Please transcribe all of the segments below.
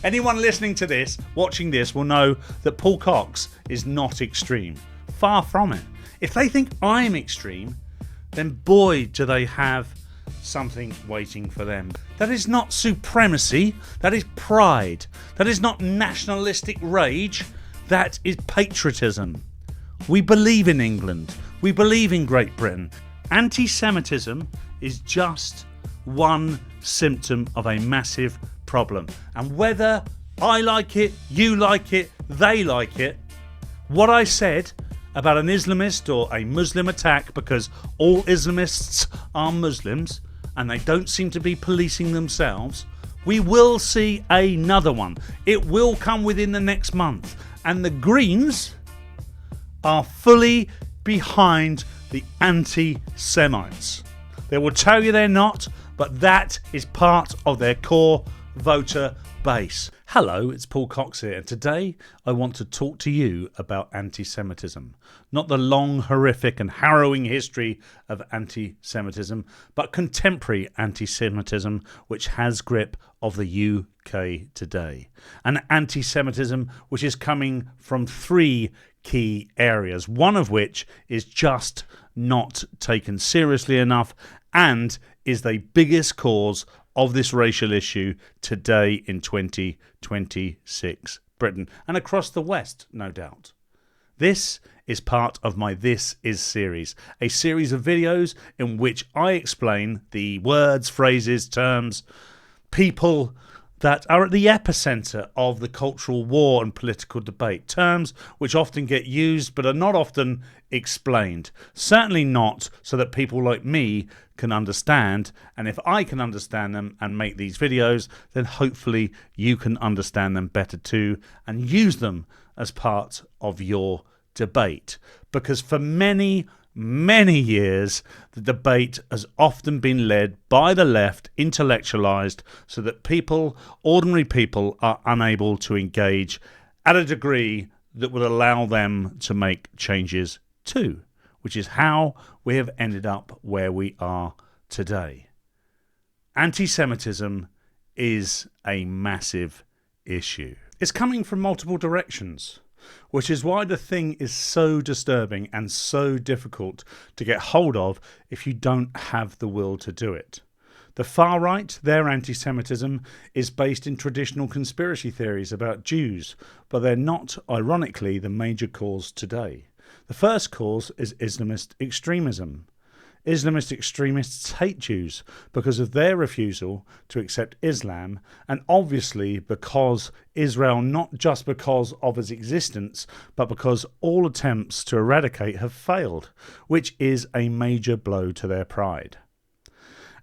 Anyone listening to this, watching this, will know that Paul Cox is not extreme. Far from it. If they think I'm extreme, then boy, do they have something waiting for them. That is not supremacy, that is pride. That is not nationalistic rage, that is patriotism. We believe in England, we believe in Great Britain. Anti-Semitism is just one symptom of a massive problem. And whether I like it, you like it, they like it, what I said about an Islamist or a Muslim attack, because all Islamists are Muslims and they don't seem to be policing themselves, we will see another one. It will come within the next month. And the Greens are fully behind the anti-Semites. They will tell you they're not, but that is part of their core voter base. Hello, it's Paul Cox here, and today I want to talk to you about anti-Semitism. Not the long, horrific and harrowing history of anti-Semitism, but contemporary anti-Semitism which has grip of the UK today. An anti-Semitism which is coming from three key areas, one of which is just not taken seriously enough and is the biggest cause of this racial issue today in 2026 Britain and across the West, no doubt. This is part of my This Is series, a series of videos in which I explain the words, phrases, terms, people that are at the epicenter of the cultural war and political debate. Terms which often get used but are not often explained. Certainly not so that people like me can understand. And if I can understand them and make these videos, then hopefully you can understand them better too and use them as part of your debate. Because for many years, the debate has often been led by the left, intellectualized, so that people, ordinary people, are unable to engage at a degree that would allow them to make changes too, which is how we have ended up where we are today. Anti-Semitism is a massive issue. It's coming from multiple directions, which is why the thing is so disturbing and so difficult to get hold of if you don't have the will to do it. The far right, their anti-Semitism, is based in traditional conspiracy theories about Jews, but they're not, ironically, the major cause today. The first cause is Islamist extremism. Islamist extremists hate Jews because of their refusal to accept Islam, and obviously because Israel, not just because of its existence, but because all attempts to eradicate have failed, which is a major blow to their pride.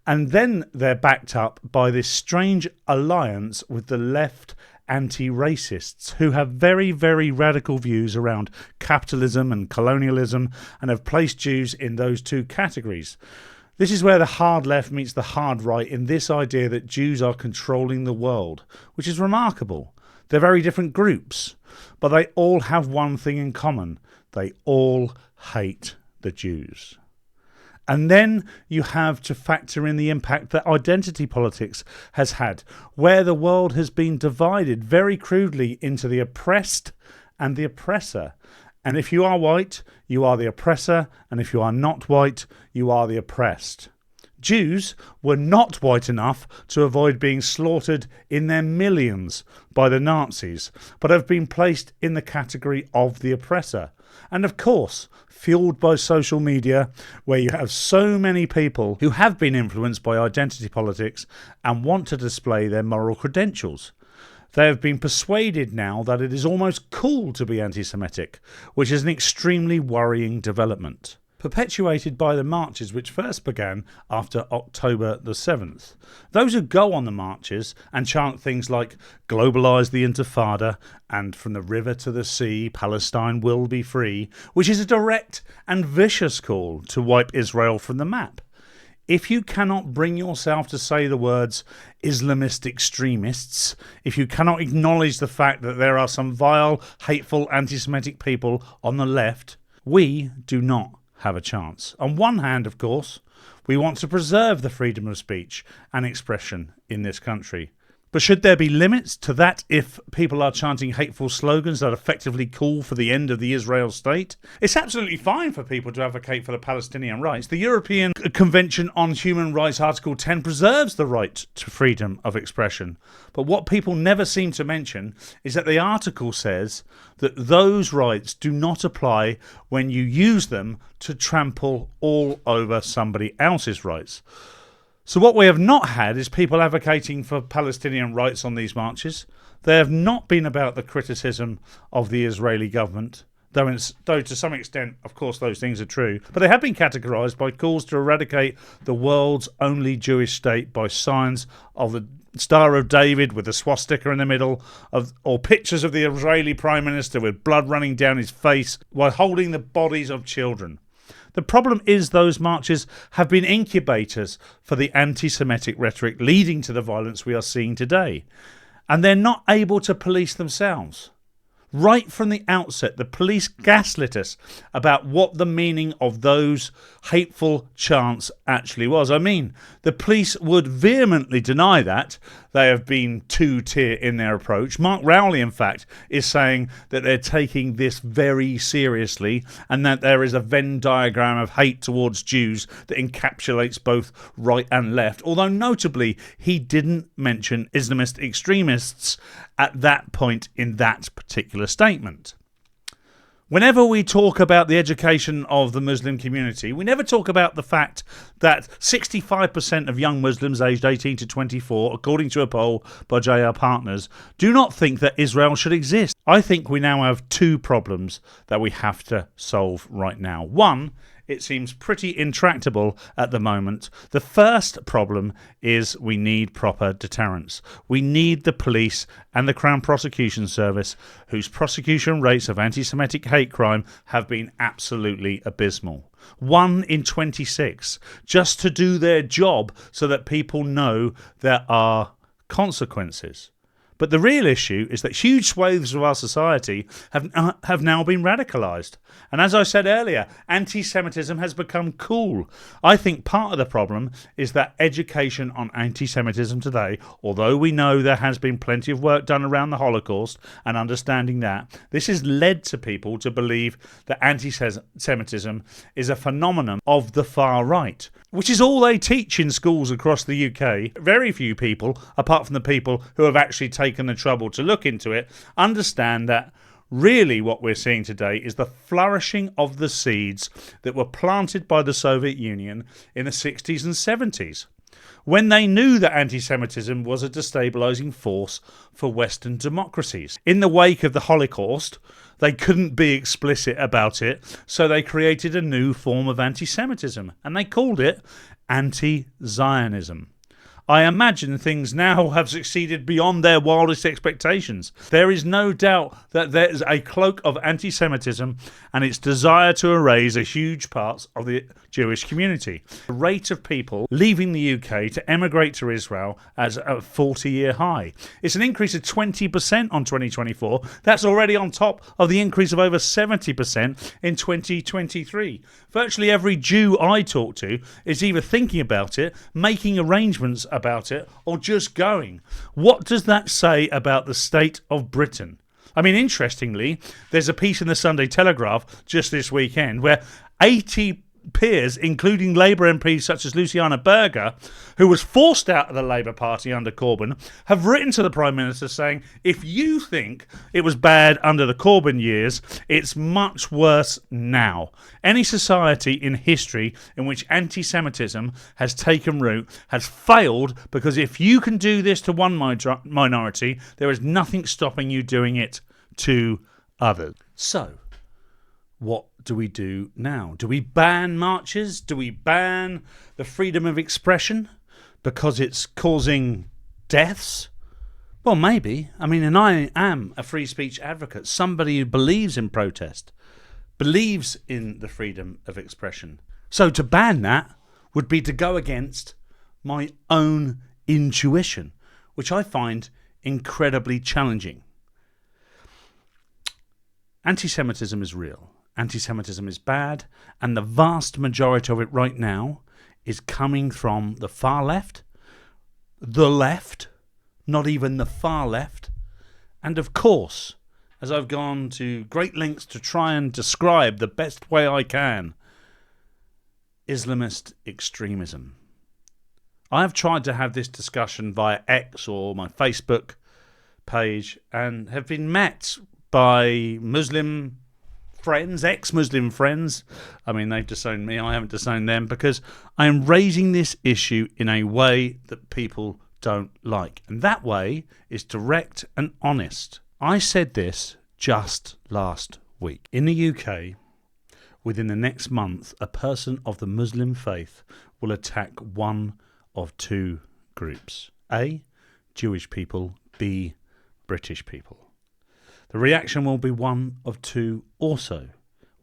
And then they're backed up by this strange alliance with the left anti-racists who have very radical views around capitalism and colonialism and have placed Jews in those two categories. This is where the hard left meets the hard right in this idea that Jews are controlling the world, which is remarkable. They're very different groups, but they all have one thing in common. They all hate the Jews. And then you have to factor in the impact that identity politics has had, where the world has been divided very crudely into the oppressed and the oppressor. And if you are white, you are the oppressor, and if you are not white, you are the oppressed. Jews were not white enough to avoid being slaughtered in their millions by the Nazis, but have been placed in the category of the oppressor. And of course, fueled by social media, where you have so many people who have been influenced by identity politics and want to display their moral credentials. They have been persuaded now that it is almost cool to be anti-Semitic, which is an extremely worrying development, perpetuated by the marches which first began after October the 7th. Those who go on the marches and chant things like "Globalise the Intifada" and "From the river to the sea, Palestine will be free," which is a direct and vicious call to wipe Israel from the map. If you cannot bring yourself to say the words Islamist extremists, if you cannot acknowledge the fact that there are some vile, hateful, anti-Semitic people on the left, we do not have a chance. On one hand, of course, we want to preserve the freedom of speech and expression in this country. But should there be limits to that if people are chanting hateful slogans that effectively call for the end of the Israel state? It's absolutely fine for people to advocate for the Palestinian rights. The European Convention on Human Rights, Article 10, preserves the right to freedom of expression. But what people never seem to mention is that the article says that those rights do not apply when you use them to trample all over somebody else's rights. So what we have not had is people advocating for Palestinian rights on these marches. They have not been about the criticism of the Israeli government, though to some extent, of course, those things are true. But they have been categorised by calls to eradicate the world's only Jewish state by signs of the Star of David with a swastika in the middle, or pictures of the Israeli Prime Minister with blood running down his face while holding the bodies of children. The problem is those marches have been incubators for the anti-Semitic rhetoric leading to the violence we are seeing today. And they're not able to police themselves. Right from the outset, the police gaslit us about what the meaning of those hateful chants actually was. I mean, the police would vehemently deny that. They have been two-tier in their approach. Mark Rowley, in fact, is saying that they're taking this very seriously and that there is a Venn diagram of hate towards Jews that encapsulates both right and left. Although, notably, he didn't mention Islamist extremists at that point in that particular statement. Whenever we talk about the education of the Muslim community, we never talk about the fact that 65% of young Muslims aged 18 to 24, according to a poll by JR Partners, do not think that Israel should exist. I think we now have two problems that we have to solve right now. One, it seems pretty intractable at the moment. The first problem is we need proper deterrence. We need the police and the Crown Prosecution Service, whose prosecution rates of anti-Semitic hate crime have been absolutely abysmal. 1 in 26, just to do their job so that people know there are consequences. But the real issue is that huge swathes of our society have now been radicalised. And as I said earlier, anti-Semitism has become cool. I think part of the problem is that education on anti-Semitism today, although we know there has been plenty of work done around the Holocaust and understanding that, this has led to people to believe that anti-Semitism is a phenomenon of the far right, which is all they teach in schools across the UK. Very few people, apart from the people who have actually taken the trouble to look into it, understand that really what we're seeing today is the flourishing of the seeds that were planted by the Soviet Union in the 60s and 70s, when they knew that anti-Semitism was a destabilising force for Western democracies. In the wake of the Holocaust, they couldn't be explicit about it, so they created a new form of anti-Semitism, and they called it anti-Zionism. I imagine things now have succeeded beyond their wildest expectations. There is no doubt that there is a cloak of anti-Semitism and its desire to erase a huge parts of the Jewish community. The rate of people leaving the UK to emigrate to Israel is at a 40-year high. It's an increase of 20% on 2024. That's already on top of the increase of over 70% in 2023. Virtually every Jew I talk to is either thinking about it, making arrangements about it, or just going. What does that say about the state of Britain? I mean, interestingly, there's a piece in the Sunday Telegraph just this weekend where 80 peers, including Labour MPs such as Luciana Berger, who was forced out of the Labour Party under Corbyn, have written to the Prime Minister saying, if you think it was bad under the Corbyn years, it's much worse now. Any society in history in which anti-Semitism has taken root has failed, because if you can do this to one minority, there is nothing stopping you doing it to others. So, what do we do now? Do we ban marches? Do we ban the freedom of expression because it's causing deaths? Well, maybe. I mean, and I am a free speech advocate, somebody who believes in protest, believes in the freedom of expression. So to ban that would be to go against my own intuition, which I find incredibly challenging. Anti-Semitism is real. Anti-Semitism is bad, and the vast majority of it right now is coming from the far left, the left, not even the far left. And of course, as I've gone to great lengths to try and describe the best way I can, Islamist extremism. I have tried to have this discussion via X or my Facebook page and have been met by Muslim friends, ex-Muslim friends. I mean, they've disowned me, I haven't disowned them, because I am raising this issue in a way that people don't like. And that way is direct and honest. I said this just last week. In the UK, within the next month, a person of the Muslim faith will attack one of two groups. A, Jewish people. B, British people. The reaction will be one of two also.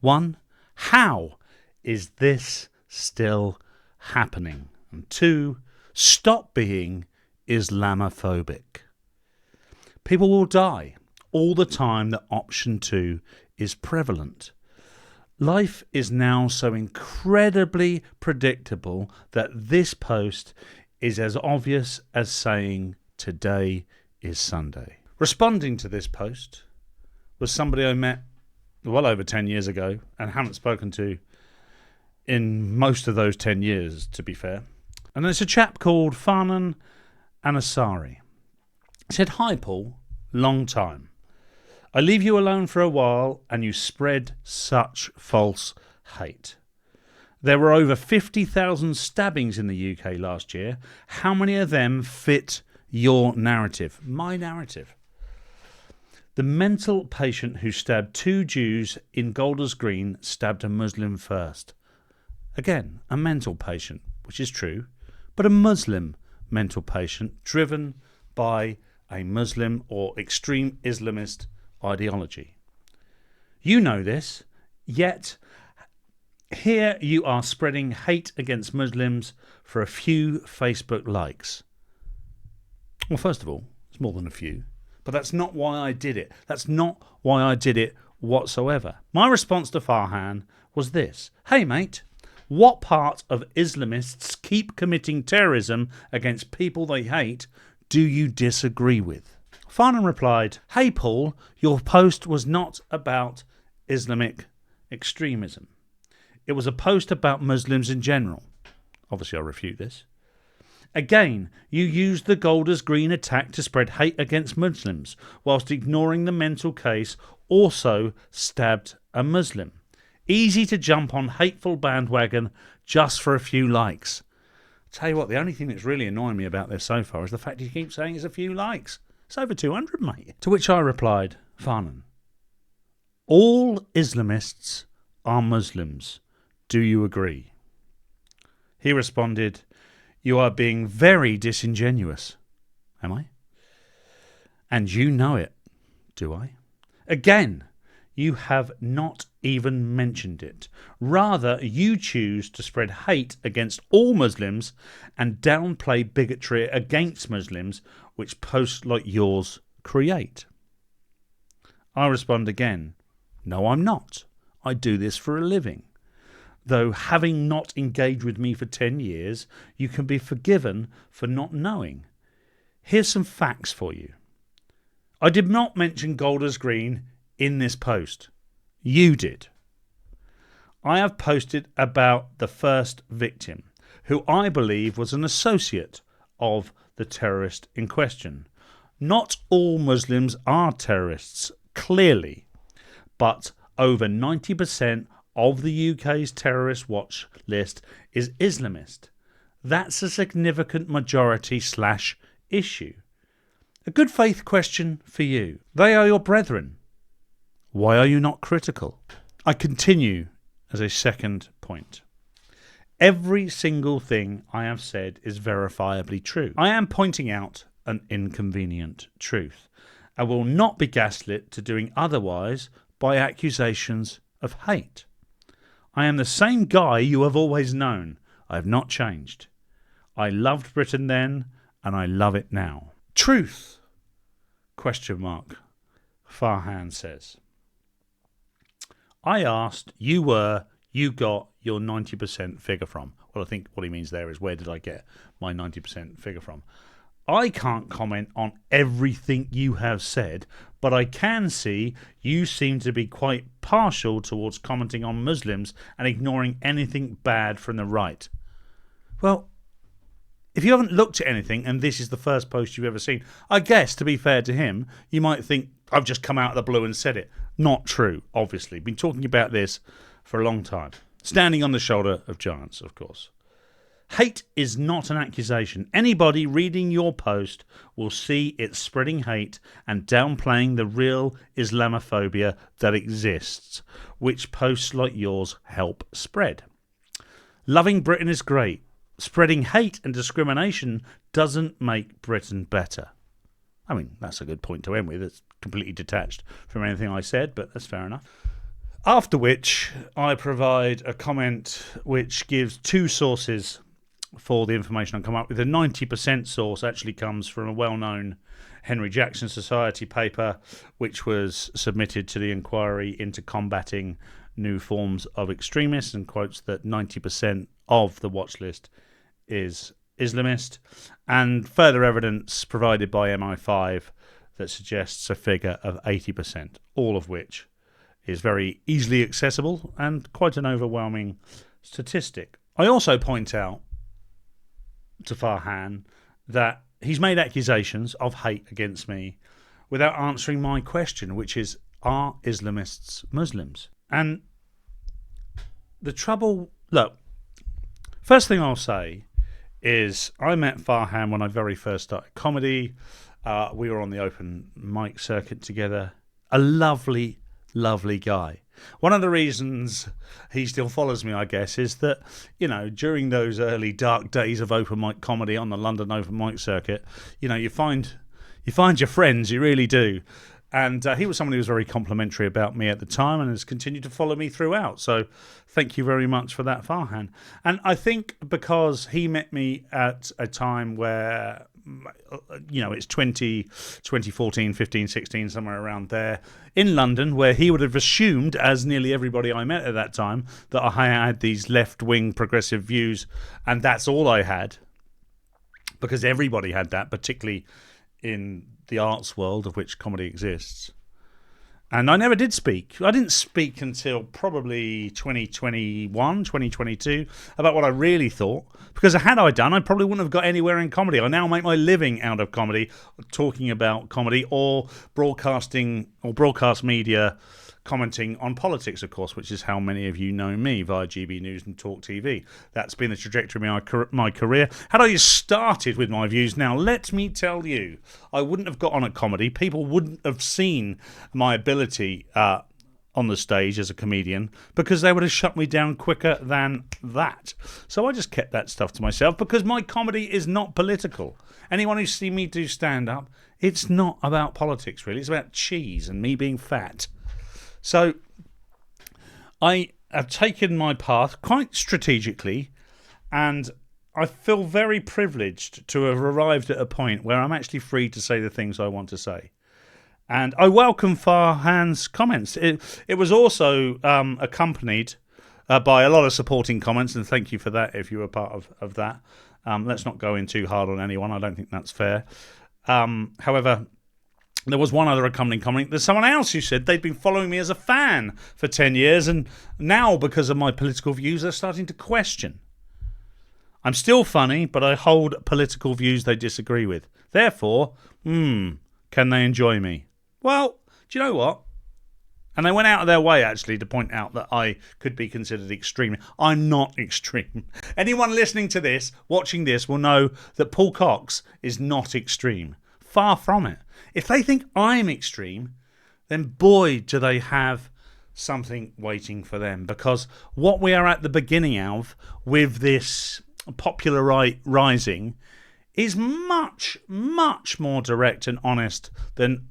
One, how is this still happening? And two, stop being Islamophobic. People will die all the time that option two is prevalent. Life is now so incredibly predictable that this post is as obvious as saying today is Sunday. Responding to this post was somebody I met well over 10 years ago and haven't spoken to in most of those 10 years, to be fair. And it's a chap called Farnan Anasari. He said, "Hi Paul, long time. I leave you alone for a while and you spread such false hate. There were over 50,000 stabbings in the UK last year. How many of them fit your narrative?" My narrative. "The mental patient who stabbed two Jews in Golders Green stabbed a Muslim first." Again, a mental patient, which is true, but a Muslim mental patient driven by a Muslim or extreme Islamist ideology. You know this, yet here you are spreading hate against Muslims for a few Facebook likes. Well, first of all, it's more than a few, but that's not why I did it. That's not why I did it whatsoever. My response to Farhan was this: "Hey mate, what part of Islamists keep committing terrorism against people they hate do you disagree with?" Farnan replied, "Hey Paul, your post was not about Islamic extremism. It was a post about Muslims in general." Obviously I refute this. "Again, you used the Golders Green attack to spread hate against Muslims, whilst ignoring the mental case also stabbed a Muslim. Easy to jump on hateful bandwagon just for a few likes." Tell you what, the only thing that's really annoying me about this so far is the fact you keep saying it's a few likes. It's over 200, mate. To which I replied, "Farnan, all Islamists are Muslims. Do you agree?" He responded, "You are being very disingenuous." Am I? "And you know it, do I? Again, you have not even mentioned it. Rather, you choose to spread hate against all Muslims and downplay bigotry against Muslims, which posts like yours create." I respond again, "No, I'm not. I do this for a living. Though having not engaged with me for 10 years, you can be forgiven for not knowing. Here's some facts for you. I did not mention Golders Green in this post. You did. I have posted about the first victim, who I believe was an associate of the terrorist in question. Not all Muslims are terrorists, clearly, but over 90% of the UK's terrorist watch list is Islamist. That's a significant majority / issue. A good faith question for you. They are your brethren. Why are you not critical?" I continue as a second point. Every single thing I have said is verifiably true. I am pointing out an inconvenient truth. I will not be gaslit to doing otherwise by accusations of hate. I am the same guy you have always known. I have not changed. I loved Britain then, and I love it now. Truth? ? Farhan says. I asked, you got your 90% figure from. Well, I think what he means there is, where did I get my 90% figure from? I can't comment on everything you have said, but I can see you seem to be quite partial towards commenting on Muslims and ignoring anything bad from the right. Well, if you haven't looked at anything and this is the first post you've ever seen, I guess, to be fair to him, you might think I've just come out of the blue and said it. Not true, obviously. Been talking about this for a long time. Standing on the shoulder of giants, of course. Hate is not an accusation. Anybody reading your post will see it's spreading hate and downplaying the real Islamophobia that exists, which posts like yours help spread. Loving Britain is great. Spreading hate and discrimination doesn't make Britain better. I mean, that's a good point to end with. It's completely detached from anything I said, but that's fair enough. After which, I provide a comment which gives two sources for the information I come up with. The 90% source actually comes from a well-known Henry Jackson Society paper, which was submitted to the inquiry into combating new forms of extremists, and quotes that 90% of the watch list is Islamist, and further evidence provided by MI5 that suggests a figure of 80%, all of which is very easily accessible and quite an overwhelming statistic. I also point out to Farhan that he's made accusations of hate against me without answering my question, which is, are Islamists Muslims? And the trouble, look, first thing I'll say is I met Farhan when I very first started comedy. We were on the open mic circuit together. A lovely, lovely guy. One of the reasons he still follows me, I guess, is that, you know, during those early dark days of open mic comedy on the London open mic circuit, you know, you find your friends, you really do. And he was someone who was very complimentary about me at the time and has continued to follow me throughout. So thank you very much for that, Farhan. And I think because he met me at a time where, you know, it's 2014, 15, 16, somewhere around there, in London, where he would have assumed, as nearly everybody I met at that time, that I had these left-wing progressive views, and that's all I had, because everybody had that, particularly in the arts world of which comedy exists. And I never did speak. I didn't speak until probably 2021, 2022 about what I really thought. Because had I done, I probably wouldn't have got anywhere in comedy. I now make my living out of comedy, talking about comedy or broadcasting or broadcast media, commenting on politics, of course, which is how many of you know me via GB News and Talk TV. That's been the trajectory of my career. Had I just started with my views now, let me tell you, I wouldn't have got on at comedy. People wouldn't have seen my ability on the stage as a comedian because they would have shut me down quicker than that. So I just kept that stuff to myself because my comedy is not political. Anyone who's seen me do stand-up, it's not about politics, really. It's about cheese and me being fat. So I have taken my path quite strategically, and I feel very privileged to have arrived at a point where I'm actually free to say the things I want to say. And I welcome Farhan's comments. It was also accompanied by a lot of supporting comments, and thank you for that if you were part of that. Let's not go in too hard on anyone. I don't think that's fair. However, there was one other accompanying comment. There's someone else who said they'd been following me as a fan for 10 years, and now, because of my political views, they're starting to question. I'm still funny, but I hold political views they disagree with. Therefore, can they enjoy me? Well, do you know what? And they went out of their way, actually, to point out that I could be considered extreme. I'm not extreme. Anyone listening to this, watching this, will know that Paul Cox is not extreme. Far from it. If they think I'm extreme, then boy, do they have something waiting for them. Because what we are at the beginning of with this popular right rising is much, much more direct and honest than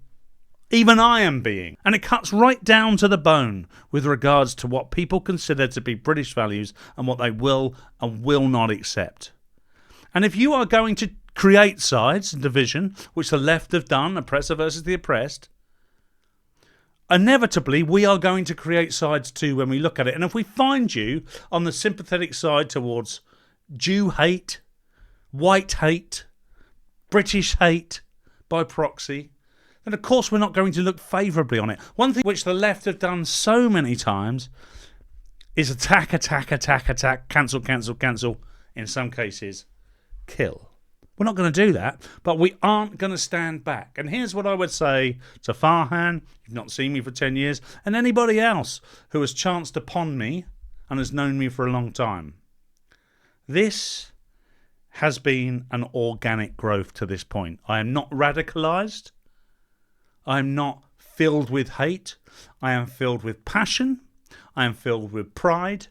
even I am being. And it cuts right down to the bone with regards to what people consider to be British values and what they will and will not accept. And if you are going to create sides and division, which the left have done, oppressor versus the oppressed, inevitably we are going to create sides too when we look at it. And if we find you on the sympathetic side towards Jew hate, white hate, British hate by proxy, then of course we're not going to look favourably on it. One thing which the left have done so many times is attack, cancel, in some cases, kill. We're not going to do that, but we aren't going to stand back. And here's what I would say to Farhan, you've not seen me for 10 years, and anybody else who has chanced upon me and has known me for a long time. This has been an organic growth to this point. I am not radicalised. I am not filled with hate. I am filled with passion. I am filled with pride.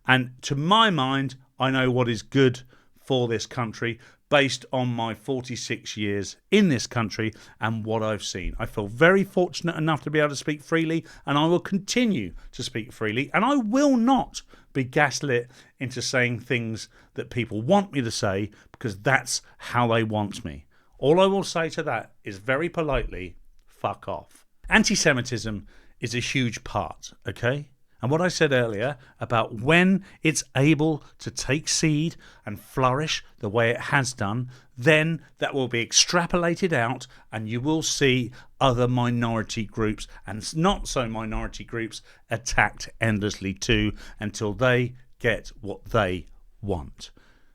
And to my mind, I know what is good for this country based on my 46 years in this country and what I've seen. I feel very fortunate enough to be able to speak freely, and I will continue to speak freely, and I will not be gaslit into saying things that people want me to say because that's how they want me. All I will say to that is very politely, fuck off. Anti-Semitism is a huge part, okay? And what I said earlier about when it's able to take seed and flourish the way it has done, then that will be extrapolated out and you will see other minority groups and not so minority groups attacked endlessly too until they get what they want.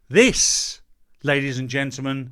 This, ladies and gentlemen,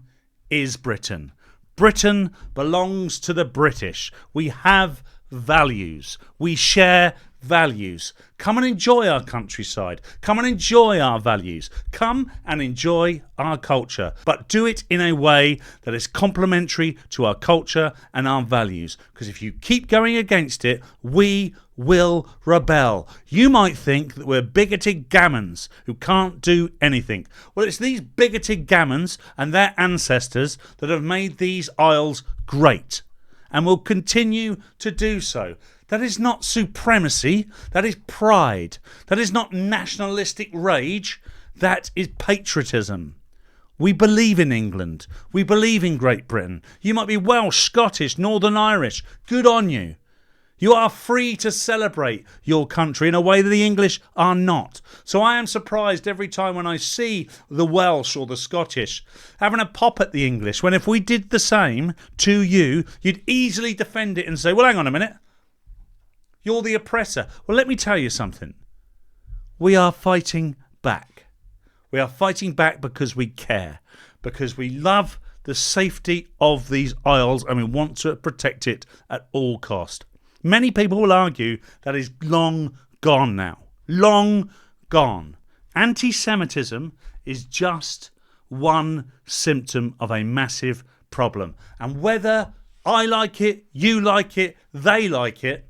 is Britain. Britain belongs to the British. We have values. We share values. Come and enjoy our countryside. Come and enjoy our values. Come and enjoy our culture. But do it in a way that is complementary to our culture and our values. Because if you keep going against it, we will rebel. You might think that we're bigoted gammons who can't do anything. Well, it's these bigoted gammons and their ancestors that have made these isles great and will continue to do so. That is not supremacy, that is pride. That is not nationalistic rage, that is patriotism. We believe in England, we believe in Great Britain. You might be Welsh, Scottish, Northern Irish, good on you. You are free to celebrate your country in a way that the English are not. So I am surprised every time when I see the Welsh or the Scottish having a pop at the English, when if we did the same to you, you'd easily defend it and say, well, hang on a minute. You're the oppressor. Well, let me tell you something. We are fighting back. We are fighting back because we care, because we love the safety of these isles and we want to protect it at all cost. Many people will argue that is long gone now. Long gone. Anti-Semitism is just one symptom of a massive problem. And whether I like it, you like it, they like it,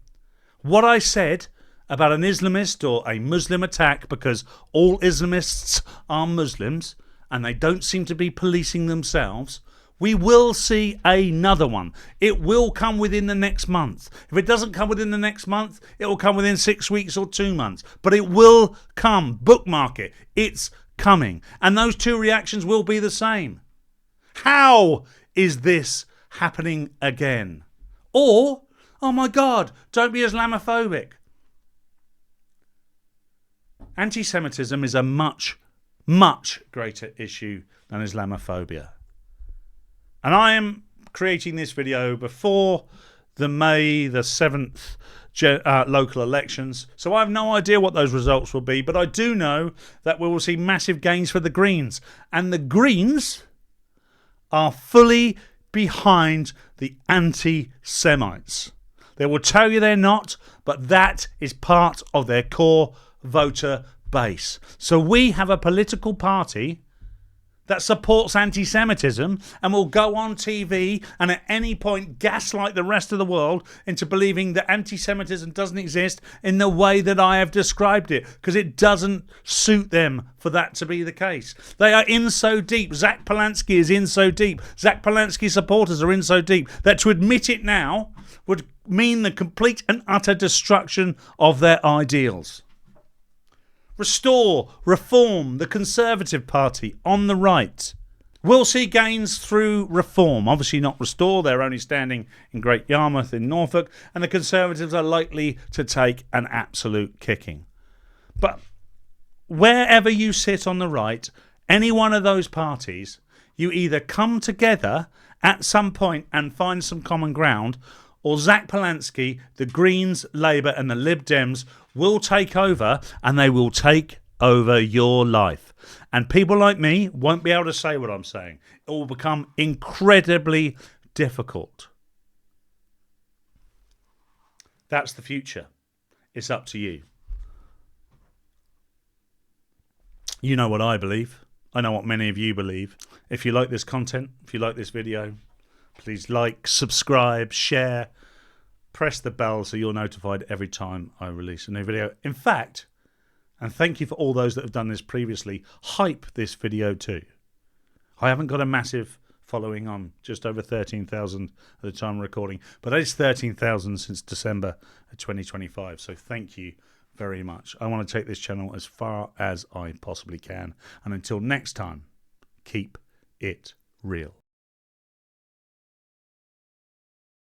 what I said about an Islamist or a Muslim attack, because all Islamists are Muslims and they don't seem to be policing themselves, we will see another one. It will come within the next month. If it doesn't come within the next month, it will come within 6 weeks or 2 months. But it will come. Bookmark it. It's coming. And those two reactions will be the same. How is this happening again? Or, oh my God, don't be Islamophobic. Anti-Semitism is a much, much greater issue than Islamophobia. And I am creating this video before the May the 7th local elections. So I have no idea what those results will be. But I do know that we will see massive gains for the Greens. And the Greens are fully behind the anti-Semites. They will tell you they're not, but that is part of their core voter base. So we have a political party that supports anti-Semitism and will go on TV and at any point gaslight the rest of the world into believing that anti-Semitism doesn't exist in the way that I have described it, because it doesn't suit them for that to be the case. They are in so deep. Zach Polanski is in so deep. Zach Polanski supporters are in so deep that to admit it now would mean the complete and utter destruction of their ideals. Restore, reform, the Conservative Party on the right. We'll see gains through reform. Obviously not restore, they're only standing in Great Yarmouth in Norfolk, and the Conservatives are likely to take an absolute kicking. But wherever you sit on the right, any one of those parties, You either come together at some point and find some common ground, or Zach Polanski, the Greens, Labour and the Lib Dems will take over, and they will take over your life. And people like me won't be able to say what I'm saying. It will become incredibly difficult. That's the future. It's up to you. You know what I believe. I know what many of you believe. If you like this content, if you like this video, please like, subscribe, share, press the bell so you're notified every time I release a new video. In fact, and thank you for all those that have done this previously, hype this video too. I haven't got a massive following. I'm just over 13,000 at the time of recording, but it's 13,000 since December of 2025. So thank you very much. I want to take this channel as far as I possibly can. And until next time, keep it real.